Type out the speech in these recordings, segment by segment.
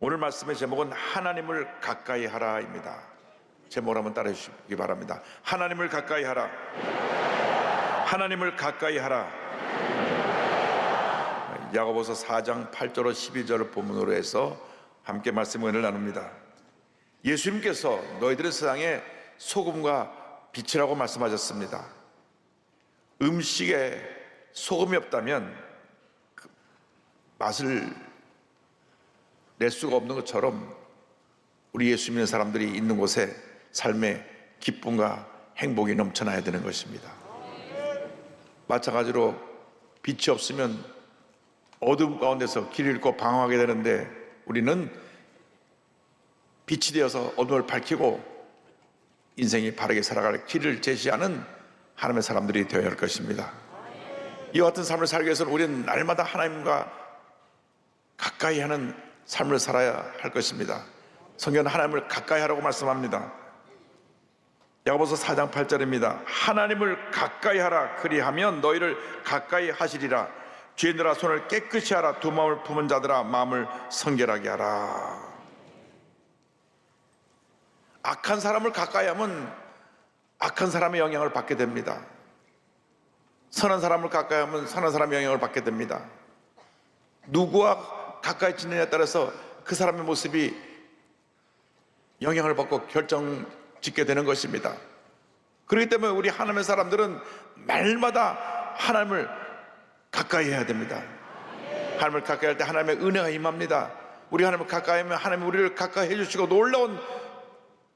오늘 말씀의 제목은 하나님을 가까이 하라입니다. 제목을 한번 따라해 주시기 바랍니다. 하나님을 가까이 하라. 하나님을 가까이 하라. 야고보서 4장 8절로 12절을 본문으로 해서 함께 말씀을 나눕니다. 예수님께서 너희들은 세상의 소금과 빛이라고 말씀하셨습니다. 음식에 소금이 없다면 그 맛을 낼 수가 없는 것처럼 우리 예수 믿는 사람들이 있는 곳에 삶의 기쁨과 행복이 넘쳐나야 되는 것입니다. 마찬가지로 빛이 없으면 어둠 가운데서 길 잃고 방황하게 되는데 우리는 빛이 되어서 어둠을 밝히고 인생이 바르게 살아갈 길을 제시하는 하나님의 사람들이 되어야 할 것입니다. 이와 같은 삶을 살기 위해서는 우리는 날마다 하나님과 가까이 하는 삶을 살아야 할 것입니다. 성경은 하나님을 가까이 하라고 말씀합니다. 야고보서 4장 8절입니다. 하나님을 가까이 하라. 그리하면 너희를 가까이 하시리라. 죄인들아 손을 깨끗이 하라. 두 마음을 품은 자들아 마음을 성결하게 하라. 악한 사람을 가까이 하면 악한 사람의 영향을 받게 됩니다. 선한 사람을 가까이 하면 선한 사람의 영향을 받게 됩니다. 누구와 가까이 지내냐에 따라서 그 사람의 모습이 영향을 받고 결정짓게 되는 것입니다. 그렇기 때문에 우리 하나님의 사람들은 날마다 하나님을 가까이 해야 됩니다. 하나님을 가까이 할 때 하나님의 은혜가 임합니다. 우리 하나님을 가까이 하면 하나님이 우리를 가까이 해주시고 놀라운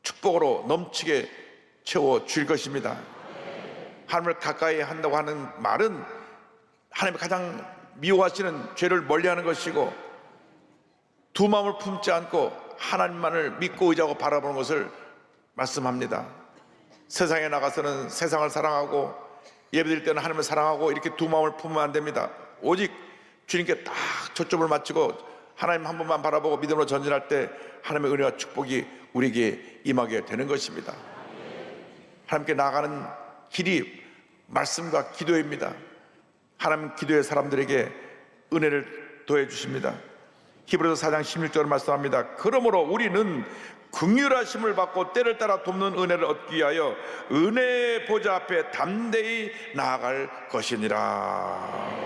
축복으로 넘치게 채워줄 것입니다. 하나님을 가까이 한다고 하는 말은 하나님이 가장 미워하시는 죄를 멀리하는 것이고 두 마음을 품지 않고 하나님만을 믿고 의지하고 바라보는 것을 말씀합니다. 세상에 나가서는 세상을 사랑하고 예배드릴 때는 하나님을 사랑하고 이렇게 두 마음을 품으면 안 됩니다. 오직 주님께 딱 초점을 맞추고 하나님 한 번만 바라보고 믿음으로 전진할 때 하나님의 은혜와 축복이 우리에게 임하게 되는 것입니다. 하나님께 나아가는 길이 말씀과 기도입니다. 하나님 기도의 사람들에게 은혜를 더해 주십니다. 히브리서 4장 16절을 말씀합니다. 그러므로 우리는 긍휼하심을 받고 때를 따라 돕는 은혜를 얻기 위하여 은혜의 보좌 앞에 담대히 나아갈 것이니라.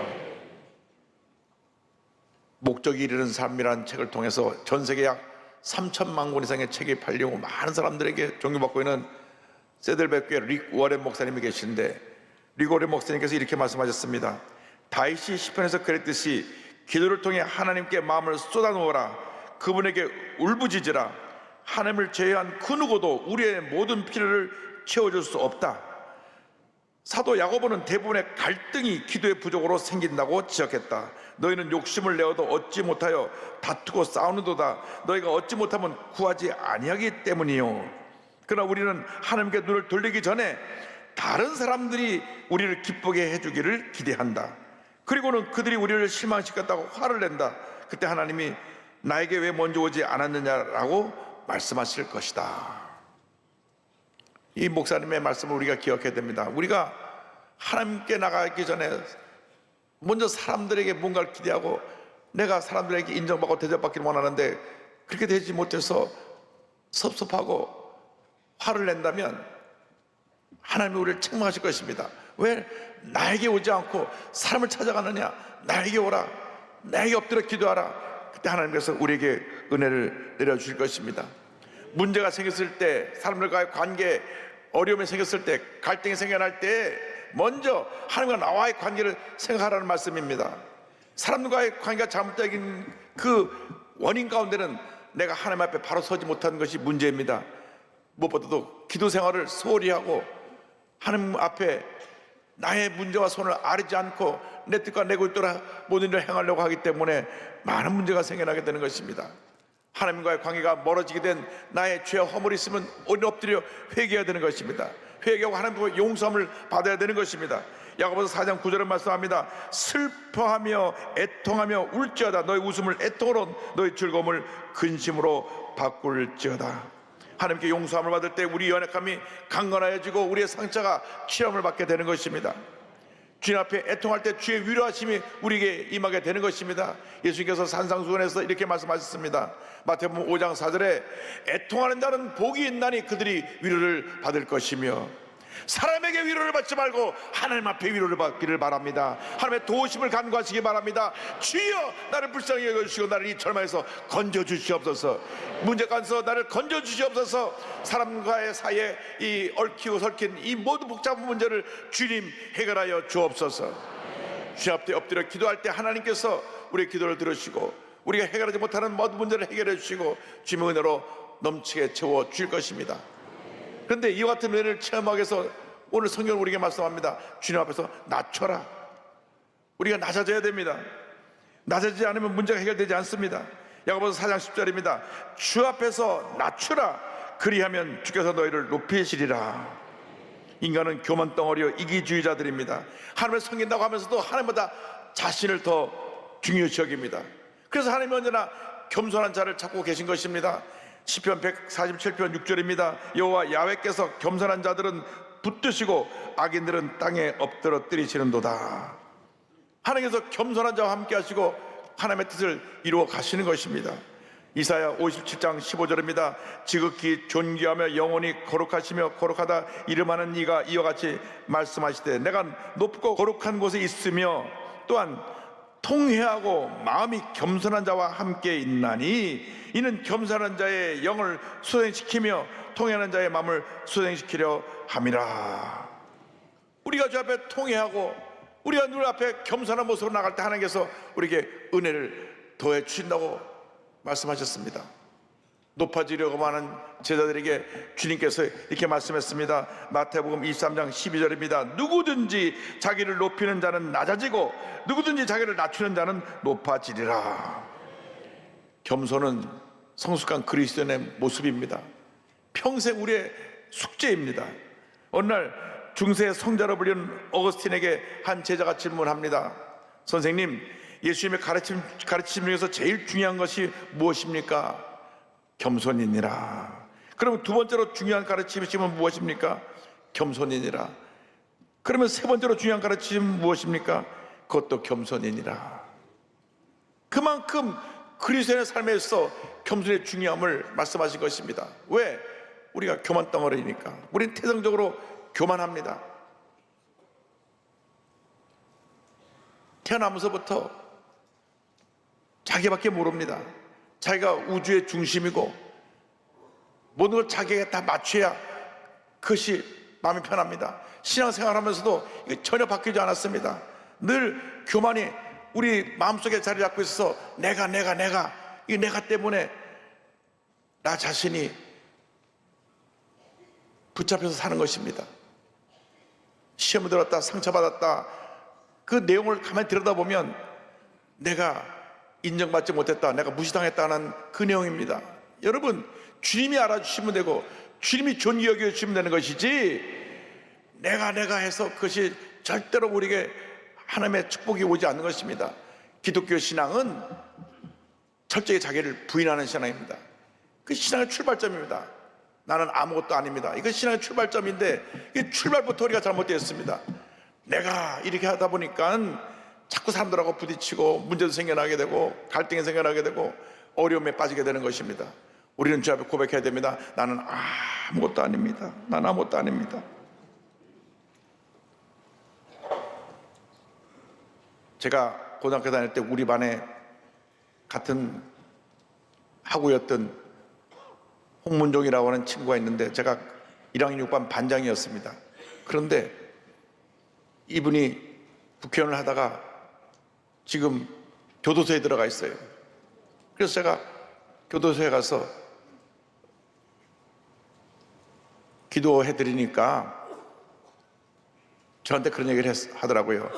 목적이 이르는 삶이라는 책을 통해서 전 세계 약 3천만 권 이상의 책이 팔리고 많은 사람들에게 존경받고 있는 세들백교회 릭 워렌 목사님이 계신데 릭 워렌 목사님께서 이렇게 말씀하셨습니다. 다윗이 시편에서 그랬듯이 기도를 통해 하나님께 마음을 쏟아놓으라. 그분에게 울부짖으라. 하나님을 제외한 그 누구도 우리의 모든 필요를 채워줄 수 없다. 사도 야고보는 대부분의 갈등이 기도의 부족으로 생긴다고 지적했다. 너희는 욕심을 내어도 얻지 못하여 다투고 싸우는도다. 너희가 얻지 못하면 구하지 아니하기 때문이요. 그러나 우리는 하나님께 눈을 돌리기 전에 다른 사람들이 우리를 기쁘게 해주기를 기대한다. 그리고는 그들이 우리를 실망시켰다고 화를 낸다. 그때 하나님이 나에게 왜 먼저 오지 않았느냐라고 말씀하실 것이다. 이 목사님의 말씀을 우리가 기억해야 됩니다. 우리가 하나님께 나가기 전에 먼저 사람들에게 뭔가를 기대하고 내가 사람들에게 인정받고 대접받기를 원하는데 그렇게 되지 못해서 섭섭하고 화를 낸다면 하나님이 우리를 책망하실 것입니다. 왜 나에게 오지 않고 사람을 찾아가느냐? 나에게 오라. 나에게 엎드려 기도하라. 그때 하나님께서 우리에게 은혜를 내려주실 것입니다. 문제가 생겼을 때, 사람들과의 관계 어려움이 생겼을 때, 갈등이 생겨날 때 먼저 하나님과 나와의 관계를 생각하라는 말씀입니다. 사람들과의 관계가 잘못된 그 원인 가운데는 내가 하나님 앞에 바로 서지 못하는 것이 문제입니다. 무엇보다도 기도 생활을 소홀히 하고 하나님 앞에 나의 문제와 손을 아뢰지 않고 내 뜻과 내 골도라 모든 일을 행하려고 하기 때문에 많은 문제가 생겨나게 되는 것입니다. 하나님과의 관계가 멀어지게 된 나의 죄와 허물이 있으면 엎드려 회개해야 되는 것입니다. 회개하고 하나님과 용서함을 받아야 되는 것입니다. 야고보서 4장 9절을 말씀합니다. 슬퍼하며 애통하며 울지어다. 너희 웃음을 애통으로 너희 즐거움을 근심으로 바꿀지어다. 하나님께 용서함을 받을 때 우리 연약함이 강건하여지고 우리의 상처가 치료함을 받게 되는 것입니다. 주님 앞에 애통할 때 주의 위로하심이 우리에게 임하게 되는 것입니다. 예수님께서 산상수훈에서 이렇게 말씀하셨습니다. 마태복음 5장 4절에 애통하는 자는 복이 있나니 그들이 위로를 받을 것이며, 사람에게 위로를 받지 말고 하나님 앞에 위로를 받기를 바랍니다. 하나님의 도우심을 간구하시기 바랍니다. 주여 나를 불쌍히 여겨주시고 나를 이 절망에서 건져주시옵소서. 문제 가운데서 나를 건져주시옵소서. 사람과의 사이에 이 얽히고 설킨 이 모든 복잡한 문제를 주님 해결하여 주옵소서. 주님 앞에 엎드려 기도할 때 하나님께서 우리의 기도를 들으시고 우리가 해결하지 못하는 모든 문제를 해결해 주시고 주님의 은혜로 넘치게 채워 주실 것입니다. 그런데 이와 같은 은혜를 체험하기 위해서 오늘 성경은 우리에게 말씀합니다. 주님 앞에서 낮춰라. 우리가 낮아져야 됩니다. 낮아지지 않으면 문제가 해결되지 않습니다. 야고보서 4장 10절입니다. 주 앞에서 낮추라. 그리하면 주께서 너희를 높이시리라. 인간은 교만 덩어리요 이기주의자들입니다. 하나님을 섬긴다고 하면서도 하나님보다 자신을 더 중요시 여깁니다. 그래서 하나님이 언제나 겸손한 자를 찾고 계신 것입니다. 시편 147편 6절입니다. 여호와 야훼께서 겸손한 자들은 붙드시고 악인들은 땅에 엎드려 뜨리시는도다. 하나님께서 겸손한 자와 함께 하시고 하나님의 뜻을 이루어 가시는 것입니다. 이사야 57장 15절입니다. 지극히 존귀하며 영원히 거룩하시며 거룩하다 이름하는 이가 이와 같이 말씀하시되 내가 높고 거룩한 곳에 있으며 또한 통회하고 마음이 겸손한 자와 함께 있나니 이는 겸손한 자의 영을 수행시키며 통회하는 자의 마음을 수행시키려 함이라. 우리가 주 앞에 통회하고 우리가 눈 앞에 겸손한 모습으로 나갈 때 하나님께서 우리에게 은혜를 더해 주신다고 말씀하셨습니다. 높아지려고 하는 제자들에게 주님께서 이렇게 말씀했습니다. 마태복음 23장 12절입니다. 누구든지 자기를 높이는 자는 낮아지고 누구든지 자기를 낮추는 자는 높아지리라. 겸손은 성숙한 그리스도인의 모습입니다. 평생 우리의 숙제입니다. 어느 날 중세 성자로 불리는 어거스틴에게 한 제자가 질문합니다. 선생님, 예수님의 가르침 중에서 제일 중요한 것이 무엇입니까? 겸손이니라. 그럼 두 번째로 중요한 가르침은 무엇입니까? 겸손이니라. 그러면 세 번째로 중요한 가르침은 무엇입니까? 그것도 겸손이니라. 그만큼 그리스도인의 삶에서 겸손의 중요함을 말씀하신 것입니다. 왜? 우리가 교만 덩어리니까. 우리는 태생적으로 교만합니다. 태어나면서부터 자기밖에 모릅니다. 자기가 우주의 중심이고 모든 걸 자기에게 다 맞춰야 그것이 마음이 편합니다. 신앙생활 하면서도 전혀 바뀌지 않았습니다. 늘 교만이 우리 마음속에 자리 잡고 있어서 내가 이 내가 때문에 나 자신이 붙잡혀서 사는 것입니다. 시험을 들었다, 상처받았다, 그 내용을 가만히 들여다보면 내가 인정받지 못했다, 내가 무시당했다는 그 내용입니다. 여러분, 주님이 알아주시면 되고 주님이 존귀 여겨주시면 되는 것이지 내가 해서 그것이 절대로 우리에게 하나님의 축복이 오지 않는 것입니다. 기독교 신앙은 철저히 자기를 부인하는 신앙입니다. 그 신앙의 출발점입니다. 나는 아무것도 아닙니다. 이건 신앙의 출발점인데 이 출발부터 우리가 잘못되었습니다. 내가 이렇게 하다 보니까 자꾸 사람들하고 부딪히고 문제도 생겨나게 되고 갈등이 생겨나게 되고 어려움에 빠지게 되는 것입니다. 우리는 주 앞에 고백해야 됩니다. 나는 아무것도 아닙니다. 나는 아무것도 아닙니다. 제가 고등학교 다닐 때 우리 반에 같은 학우였던 홍문종이라고 하는 친구가 있는데 제가 1학년 6반 반장이었습니다. 그런데 이분이 국회의원을 하다가 지금 교도소에 들어가 있어요. 그래서 제가 교도소에 가서 기도해드리니까 저한테 그런 얘기를 하더라고요.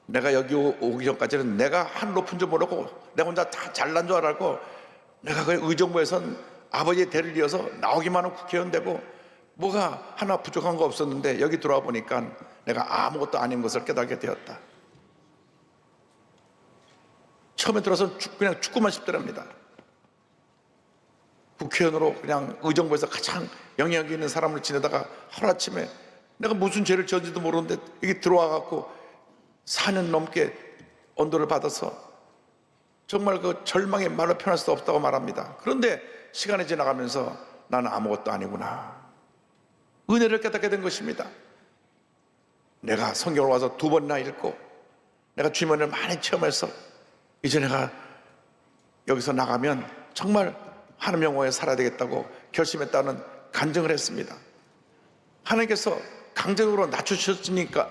내가 여기 오기 전까지는 내가 한 높은 줄 모르고 내가 혼자 다 잘난 줄 알고 내가 그 의정부에선 아버지의 대를 이어서 나오기만 하면 국회의원 되고 뭐가 하나 부족한 거 없었는데 여기 들어와 보니까 내가 아무것도 아닌 것을 깨닫게 되었다. 처음에 들어서 그냥 죽고만 싶더랍니다. 국회의원으로 그냥 의정부에서 가장 영향력 있는 사람을 지내다가 하루아침에 내가 무슨 죄를 지었는지도 모르는데 여기 들어와 갖고 4년 넘게 언도를 받아서 정말 그 절망의 말로 표현할 수 없다고 말합니다. 그런데 시간이 지나가면서 나는 아무것도 아니구나, 은혜를 깨닫게 된 것입니다. 내가 성경을 와서 2번이나 읽고 내가 주님을 많이 체험해서 이제 내가 여기서 나가면 정말 하나님 영광에 살아야 되겠다고 결심했다는 간증을 했습니다. 하나님께서 강제적으로 낮춰주시니까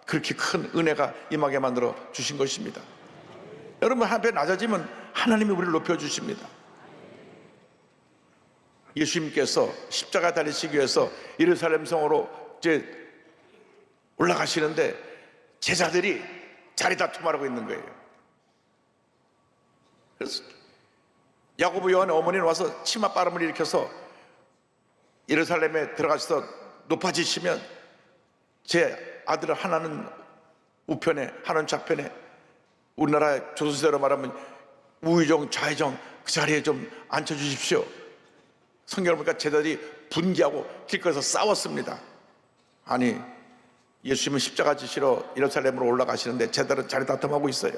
그렇게 큰 은혜가 임하게 만들어 주신 것입니다. 여러분, 한 배 낮아지면 하나님이 우리를 높여주십니다. 예수님께서 십자가 달리시기 위해서 예루살렘 성으로 이제 올라가시는데 제자들이 자리 다툼하고 있는 거예요. 그래서 야고보 요한의 어머니는 와서 치마 바람을 일으켜서 예루살렘에 들어가셔서 높아지시면 제 아들을 하나는 우편에 하나는 좌편에, 우리나라 조선시대로 말하면 우의정 좌의정 그 자리에 좀 앉혀주십시오. 성경을 보니까 제자들이 분개하고 길거리에서 싸웠습니다. 아니, 예수님은 십자가 지시러 예루살렘으로 올라가시는데 제자들은 자리 다툼하고 있어요.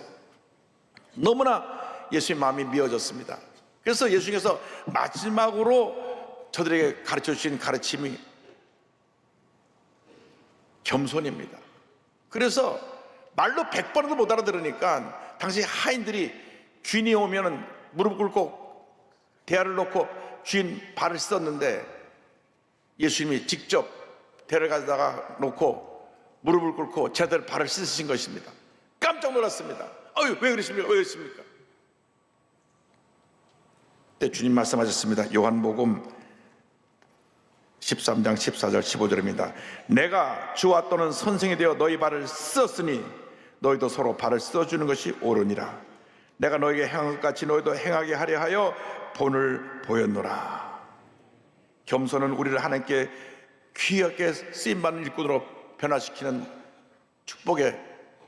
너무나 예수님 마음이 미어졌습니다. 그래서 예수님께서 마지막으로 저들에게 가르쳐 주신 가르침이 겸손입니다. 그래서 말로 100번도 못 알아들으니까 당시 하인들이 주인이 오면은 무릎 꿇고 대야를 놓고 주인 발을 씻었는데 예수님이 직접 대를 가져다가 놓고 무릎을 꿇고 제자들 발을 씻으신 것입니다. 깜짝 놀랐습니다. 왜 그러십니까? 왜 그러십니까? 그때 주님 말씀하셨습니다. 요한복음 13장 14절 15절입니다. 내가 주와 또는 선생이 되어 너희 발을 씻었으니 너희도 서로 발을 씻어주는 것이 옳으니라. 내가 너희에게 행한 것 같이 너희도 행하게 하려 하여 본을 보였노라. 겸손은 우리를 하나님께 귀하게 쓰임받는 일꾼으로 변화시키는 축복의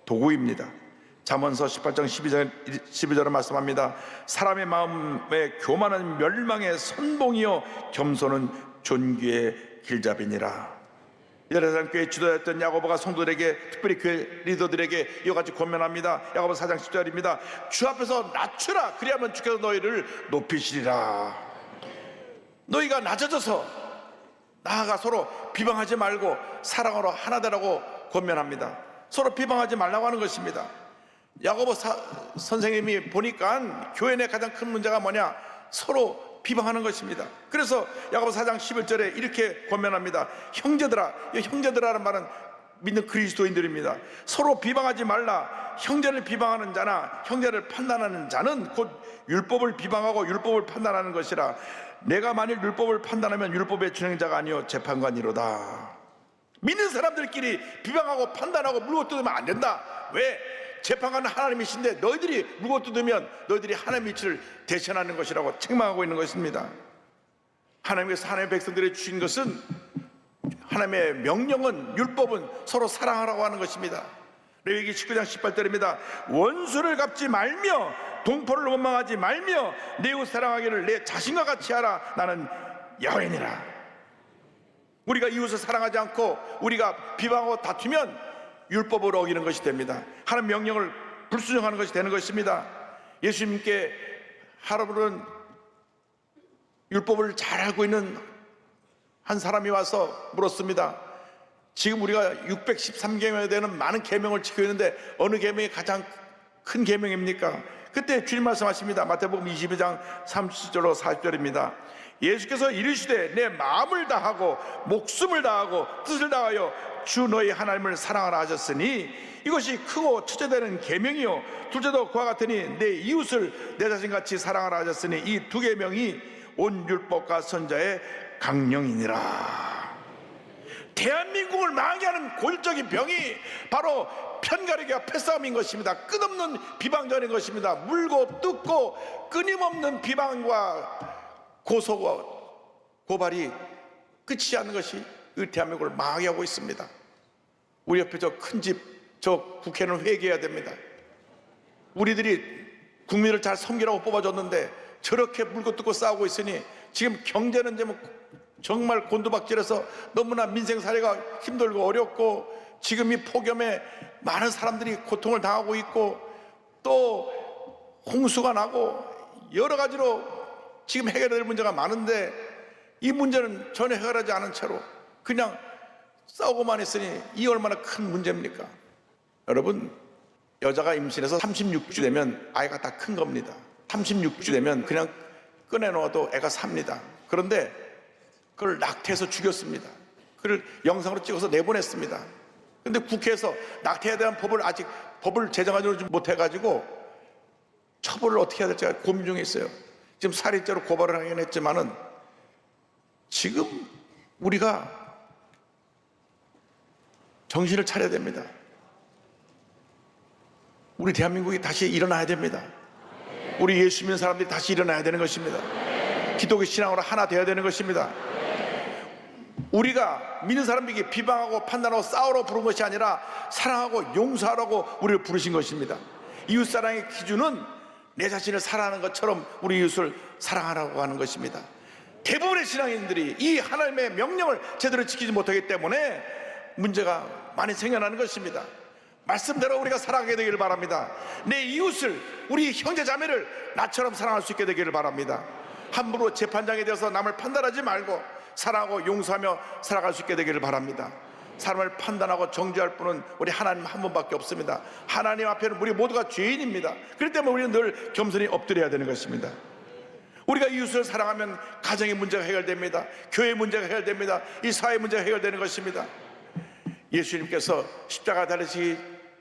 도구입니다. 잠언서 18장 12절은 말씀합니다. 사람의 마음에 교만은 멸망의 선봉이요 겸손은 존귀의 길잡이니라. 예루살렘 교회 지도자였던 야고보가 성도들에게, 특별히 그 리더들에게 이와 같이 권면합니다. 야고보 4장 10절입니다. 주 앞에서 낮추라. 그리하면 주께서 너희를 높이시리라. 너희가 낮아져서 나아가 서로 비방하지 말고 사랑으로 하나 되라고 권면합니다. 서로 비방하지 말라고 하는 것입니다. 야고보 선생님이 보니까 교회 내 가장 큰 문제가 뭐냐? 서로 비방하는 것입니다. 그래서 야고보 4장 11절에 이렇게 권면합니다. 형제들아, 이 형제들아라는 말은 믿는 그리스도인들입니다. 서로 비방하지 말라. 형제를 비방하는 자나 형제를 판단하는 자는 곧 율법을 비방하고 율법을 판단하는 것이라. 내가 만일 율법을 판단하면 율법의 준행자가 아니요 재판관이로다. 믿는 사람들끼리 비방하고 판단하고 물고 뜯으면 안 된다. 왜? 재판관은 하나님이신데 너희들이 물고 뜯으면 너희들이 하나님의 이치를 대신하는 것이라고 책망하고 있는 것입니다. 하나님께서 하나님의 백성들에게 주신 것은, 하나님의 명령은, 율법은 서로 사랑하라고 하는 것입니다. 레위기 19장 18절입니다. 원수를 갚지 말며 동포를 원망하지 말며 내 이웃 사랑하기를 내 자신과 같이 하라. 나는 여호와니라. 우리가 이웃을 사랑하지 않고 우리가 비방하고 다투면 율법을 어기는 것이 됩니다. 하나님 명령을 불순종하는 것이 되는 것입니다. 예수님께 하루는 율법을 잘 알고 있는 한 사람이 와서 물었습니다. 지금 우리가 613계명에 되는 많은 계명을 지키고 있는데 어느 계명이 가장 큰 계명입니까? 그때 주님 말씀하십니다. 마태복음 22장 30절로 40절입니다. 예수께서 이르시되 내 마음을 다하고 목숨을 다하고 뜻을 다하여 주 너희 하나님을 사랑하라 하셨으니 이것이 크고 첫째 되는 계명이요 둘째도 그와 같으니 내 이웃을 내 자신같이 사랑하라 하셨으니 이 두 계명이 온 율법과 선자의 강령이니라. 대한민국을 망하게 하는 골적인 병이 바로 편가르기와 패싸움인 것입니다. 끝없는 비방전인 것입니다. 물고 뜯고 끊임없는 비방과 고소와 고발이 끝이 않는 것이 이 대한민국을 망하게 하고 있습니다. 우리 옆에 저 큰 집, 저 국회는 회개해야 됩니다. 우리들이 국민을 잘 섬기라고 뽑아줬는데 저렇게 물고 뜯고 싸우고 있으니 지금 경제는 정말 곤두박질해서 너무나 민생 사회가 힘들고 어렵고 지금 이 폭염에 많은 사람들이 고통을 당하고 있고 또 홍수가 나고 여러 가지로 지금 해결해야 될 문제가 많은데 이 문제는 전혀 해결하지 않은 채로 그냥 싸우고만 있으니 이 얼마나 큰 문제입니까? 여러분, 여자가 임신해서 36주 되면 아이가 다 큰 겁니다. 36주 되면 그냥 꺼내놓아도 애가 삽니다. 그런데 그걸 낙태해서 죽였습니다. 그걸 영상으로 찍어서 내보냈습니다. 그런데 국회에서 낙태에 대한 법을 제정하지 못해가지고 처벌을 어떻게 해야 될지 고민 중에 있어요. 지금 살인죄로 고발을 하긴 했지만은 지금 우리가 정신을 차려야 됩니다. 우리 대한민국이 다시 일어나야 됩니다. 우리 예수 믿는 사람들이 다시 일어나야 되는 것입니다. 기독교 신앙으로 하나 되어야 되는 것입니다. 우리가 믿는 사람들에게 비방하고 판단하고 싸우러 부른 것이 아니라 사랑하고 용서하라고 우리를 부르신 것입니다. 이웃사랑의 기준은 내 자신을 사랑하는 것처럼 우리 이웃을 사랑하라고 하는 것입니다. 대부분의 신앙인들이 이 하나님의 명령을 제대로 지키지 못하기 때문에 문제가 많이 생겨나는 것입니다. 말씀대로 우리가 사랑하게 되기를 바랍니다. 내 이웃을, 우리 형제 자매를 나처럼 사랑할 수 있게 되기를 바랍니다. 함부로 재판장에 대해서 남을 판단하지 말고 사랑하고 용서하며 살아갈 수 있게 되기를 바랍니다. 사람을 판단하고 정죄할 분은 우리 하나님 한 분밖에 없습니다. 하나님 앞에는 우리 모두가 죄인입니다. 그렇기 때문에 우리는 늘 겸손히 엎드려야 되는 것입니다. 우리가 이웃을 사랑하면 가정의 문제가 해결됩니다. 교회 문제가 해결됩니다. 이 사회 문제가 해결되는 것입니다. 예수님께서 십자가 달리시기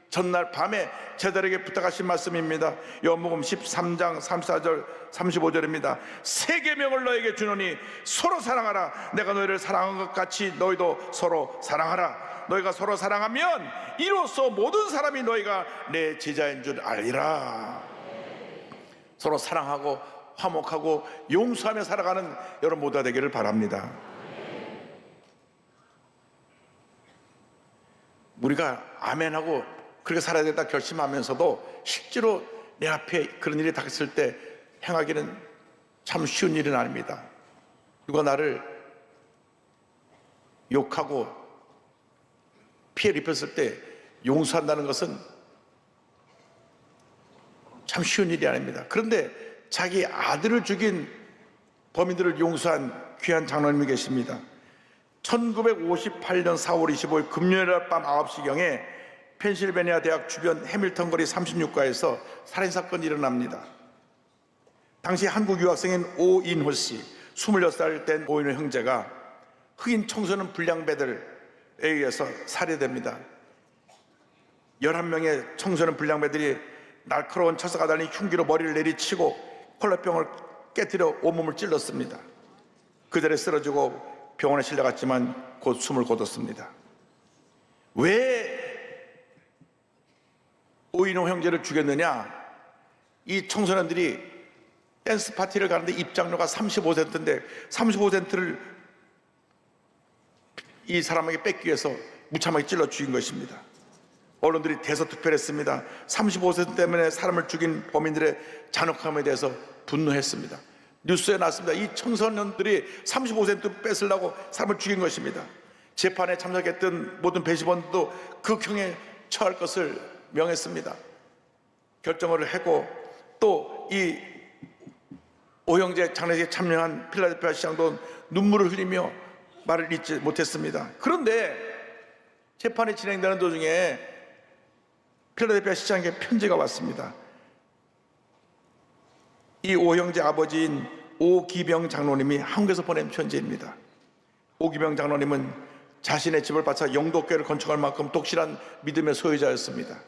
전날 밤에 제자들에게 부탁하신 말씀입니다. 요한복음 13장 34절 35절입니다. 새 계명을 너에게 주노니 서로 사랑하라. 내가 너희를 사랑한 것 같이 너희도 서로 사랑하라. 너희가 서로 사랑하면 이로써 모든 사람이 너희가 내 제자인 줄 알리라. 서로 사랑하고 화목하고 용서하며 살아가는 여러분 모두가 되기를 바랍니다. 우리가 아멘하고 그렇게 살아야 된다 결심하면서도 실제로 내 앞에 그런 일이 닥쳤을 때 행하기는 참 쉬운 일은 아닙니다. 누가 나를 욕하고 피해를 입혔을 때 용서한다는 것은 참 쉬운 일이 아닙니다. 그런데 자기 아들을 죽인 범인들을 용서한 귀한 장로님이 계십니다. 1958년 4월 25일 금요일 밤 9시경에 펜실베니아 대학 주변 해밀턴 거리 36가에서 살인사건이 일어납니다. 당시 한국 유학생인 오인호 씨, 26살 된 오인호 형제가 흑인 청소년 불량배들에 의해서 살해됩니다. 11명의 청소년 불량배들이 날카로운 처사가 달린 흉기로 머리를 내리치고 콜라병을 깨뜨려 온몸을 찔렀습니다. 그 자리에 쓰러지고 병원에 실려갔지만 곧 숨을 거뒀습니다. 왜 오인호 형제를 죽였느냐? 이 청소년들이 댄스 파티를 가는데 입장료가 35센트인데 35센트를 이 사람에게 뺏기 위해서 무참하게 찔러 죽인 것입니다. 언론들이 대서특별했습니다. 35센트 때문에 사람을 죽인 범인들의 잔혹함에 대해서 분노했습니다. 뉴스에 났습니다. 이 청소년들이 35센트 뺏으려고 사람을 죽인 것입니다. 재판에 참석했던 모든 배심원도 극형에 처할 것을 명했습니다. 결정을 하고 또 이 오형제 장례식에 참여한 필라델피아 시장도 눈물을 흘리며 말을 잇지 못했습니다. 그런데 재판이 진행되는 도중에 필라델피아 시장에게 편지가 왔습니다. 이 오형제 아버지인 오기병 장로님이 한국에서 보낸 편지입니다. 오기병 장로님은 자신의 집을 바쳐 영도교회를 건축할 만큼 독실한 믿음의 소유자였습니다.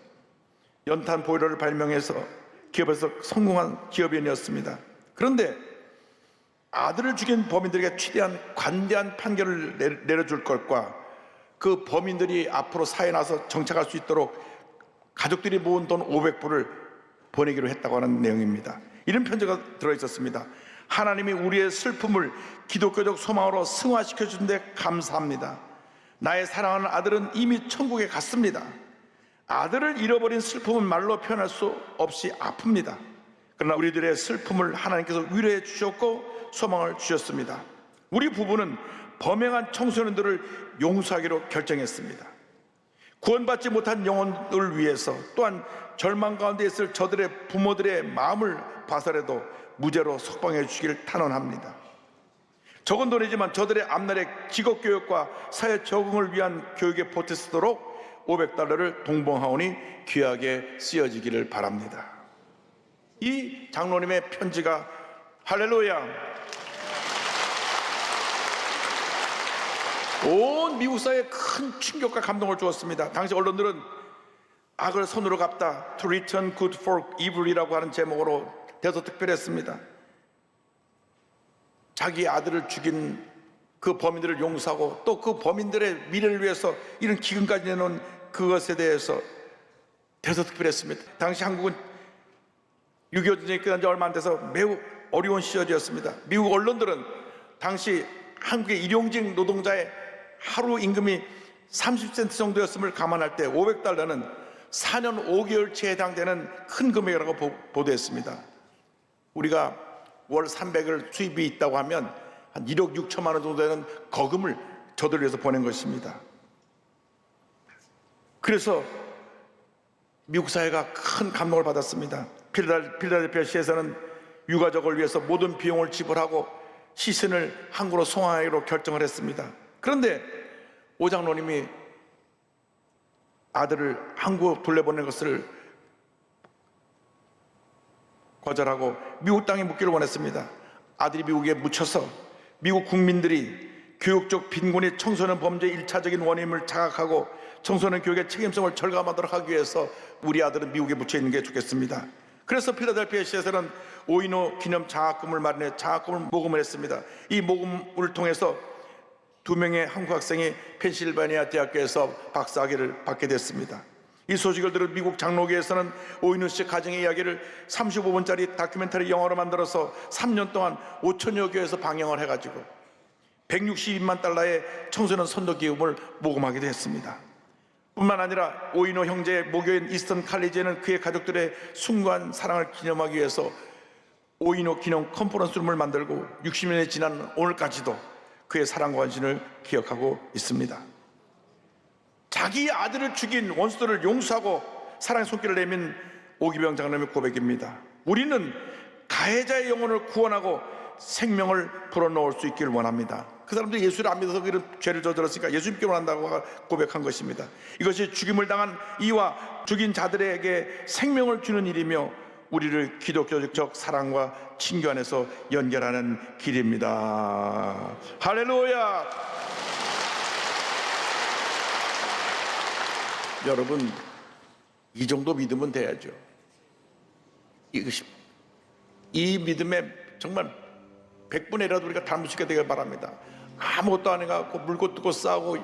연탄 보일러를 발명해서 기업에서 성공한 기업인이었습니다. 그런데 아들을 죽인 범인들에게 최대한 관대한 판결을 내려줄 것과 그 범인들이 앞으로 사회에 나서 정착할 수 있도록 가족들이 모은 돈 500불을 보내기로 했다고 하는 내용입니다. 이런 편지가 들어있었습니다. 하나님이 우리의 슬픔을 기독교적 소망으로 승화시켜 준 데 감사합니다. 나의 사랑하는 아들은 이미 천국에 갔습니다. 아들을 잃어버린 슬픔은 말로 표현할 수 없이 아픕니다. 그러나 우리들의 슬픔을 하나님께서 위로해 주셨고 소망을 주셨습니다. 우리 부부는 범행한 청소년들을 용서하기로 결정했습니다. 구원받지 못한 영혼을 위해서, 또한 절망 가운데 있을 저들의 부모들의 마음을 봐서라도 무죄로 석방해 주시기를 탄원합니다. 적은 돈이지만 저들의 앞날의 직업교육과 사회 적응을 위한 교육에 보태쓰도록 $500를 동봉하오니 귀하게 쓰여지기를 바랍니다. 이 장로님의 편지가 할렐루야, 온 미국 사회에 큰 충격과 감동을 주었습니다. 당시 언론들은 악을 손으로 갚다, To return good for evil이라고 하는 제목으로 대서특필했습니다. 자기 아들을 죽인 그 범인들을 용서하고 또 그 범인들의 미래를 위해서 이런 기근까지 내놓은 그것에 대해서 대서특필했습니다. 당시 한국은 6.25 전쟁이 끝난 지 얼마 안 돼서 매우 어려운 시절이었습니다. 미국 언론들은 당시 한국의 일용직 노동자의 하루 임금이 30센트 정도였음을 감안할 때 $500는 4년 5개월치에 해당되는 큰 금액이라고 보도했습니다. 우리가 월 300을 수입이 있다고 하면 한 1억 6천만 원 정도 되는 거금을 저들 위해서 보낸 것입니다. 그래서 미국 사회가 큰 감동을 받았습니다. 필라델피아시에서는 유가족을 위해서 모든 비용을 지불하고 시신을 한국으로 송환하기로 결정을 했습니다. 그런데 오 장로님이 아들을 한국으로 돌려보낸 것을 거절하고 미국 땅에 묻기를 원했습니다. 아들이 미국에 묻혀서 미국 국민들이 교육적 빈곤이 청소년 범죄의 1차적인 원인을 자각하고 청소년 교육의 책임성을 절감하도록 하기 위해서 우리 아들은 미국에 묻혀 있는 게 좋겠습니다. 그래서 필라델피아시에서는 오이노 기념 장학금을 마련해 장학금을 모금을 했습니다. 이 모금을 통해서 2명의 한국 학생이 펜실바니아 대학교에서 박사학위를 받게 됐습니다. 이 소식을 들은 미국 장로교에서는 오이노 씨 가정의 이야기를 35분짜리 다큐멘터리 영화로 만들어서 3년 동안 5천여 교회에서 방영을 해가지고 $162만 청소년 선도 기금을 모금하기도 했습니다. 뿐만 아니라 오이노 형제의 모교인 이스턴 칼리지에는 그의 가족들의 숭고한 사랑을 기념하기 위해서 오이노 기념 컨퍼런스룸을 만들고 60년이 지난 오늘까지도 그의 사랑과 헌신을 기억하고 있습니다. 자기 아들을 죽인 원수들을 용서하고 사랑의 손길을 내민 오기병 장로님의 고백입니다. 우리는 가해자의 영혼을 구원하고 생명을 불어넣을 수 있기를 원합니다. 그 사람들이 예수를 안 믿어서 그런 죄를 저질렀으니까 예수 믿기 원한다고 고백한 것입니다. 이것이 죽임을 당한 이와 죽인 자들에게 생명을 주는 일이며 우리를 기독교적 사랑과 친교 안에서 연결하는 길입니다. 할렐루야! 여러분, 이 정도 믿으면 돼야죠. 이 믿음에 정말 100분의 1이라도 우리가 닮으시게 되길 바랍니다. 아무것도 안 해갖고 물고 뜯고 싸우고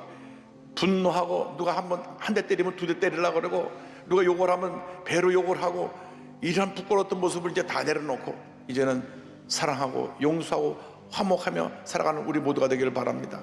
분노하고 누가 한 대 때리면 2대 때리려고 그러고 누가 욕을 하면 배로 욕을 하고 이런 부끄러웠던 모습을 이제 다 내려놓고 이제는 사랑하고 용서하고 화목하며 살아가는 우리 모두가 되기를 바랍니다.